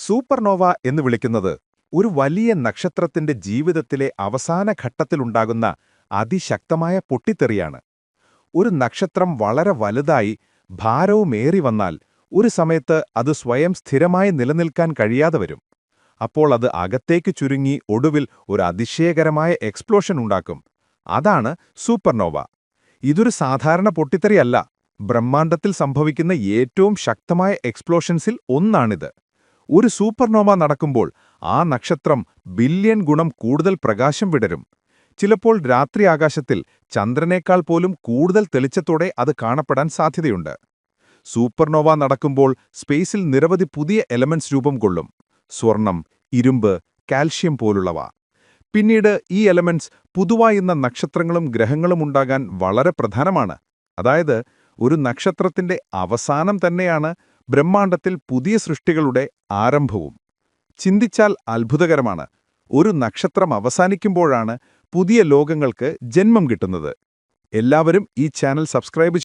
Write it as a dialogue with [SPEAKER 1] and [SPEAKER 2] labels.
[SPEAKER 1] Supernova എന്ന് വിളിക്കുന്നത് ഒരു വലിയ നക്ഷത്രത്തിന്റെ ജീവിതത്തിലെ അവസാന ഘട്ടത്തിലുണ്ടാകുന്ന അതിശക്തമായ പൊട്ടിത്തെറിയാണ്. ഒരു നക്ഷത്രം വളരെ വലുതായി ഭാരവുമേറി വന്നാൽ ഒരു സമയത്ത് അത് സ്വയം സ്ഥിരമായി നിലനിൽക്കാൻ കഴിയാതെ വരും. അപ്പോൾ അത് അകത്തേക്ക് ചുരുങ്ങി ഒടുവിൽ ഒരു അതിശയകരമായ എക്സ്പ്ലോഷൻ ഉണ്ടാക്കും. അതാണ് സൂപ്പർനോവ. ഇതൊരു സാധാരണ പൊട്ടിത്തെറിയല്ല. ബ്രഹ്മാണ്ഡത്തിൽ സംഭവിക്കുന്ന ഏറ്റവും ശക്തമായ എക്സ്പ്ലോഷൻസിൽ ഒന്നാണിത്. ഒരു സൂപ്പർനോവ നടക്കുമ്പോൾ ആ നക്ഷത്രം ബില്യൺ ഗുണം കൂടുതൽ പ്രകാശം വിടരും. ചിലപ്പോൾ രാത്രി ആകാശത്തിൽ ചന്ദ്രനേക്കാൾ പോലും കൂടുതൽ തെളിച്ചത്തോടെ അത് കാണപ്പെടാൻ സാധ്യതയുണ്ട്. സൂപ്പർനോവ നടക്കുമ്പോൾ സ്പേസിൽ നിരവധി പുതിയ എലമെന്റ്സ് രൂപം കൊള്ളും. സ്വർണം, ഇരുമ്പ്, കാൽഷ്യം പോലുള്ളവ. പിന്നീട് ഈ എലമെന്റ്സ് പുതുവായുന്ന നക്ഷത്രങ്ങളും ഗ്രഹങ്ങളും ഉണ്ടാകാൻ വളരെ പ്രധാനമാണ്. അതായത് ഒരു നക്ഷത്രത്തിന്റെ അവസാനം തന്നെയാണ് ബ്രഹ്മാണ്ഡത്തിൽ പുതിയ സൃഷ്ടികളുടെ ആരംഭവും. ചിന്തിച്ചാൽ അത്ഭുതകരമാണ്. ഒരു നക്ഷത്രം അവസാനിക്കുമ്പോഴാണ് പുതിയ ലോകങ്ങൾക്ക് ജന്മം കിട്ടുന്നത്. എല്ലാവരും ഈ ചാനൽ സബ്സ്ക്രൈബ്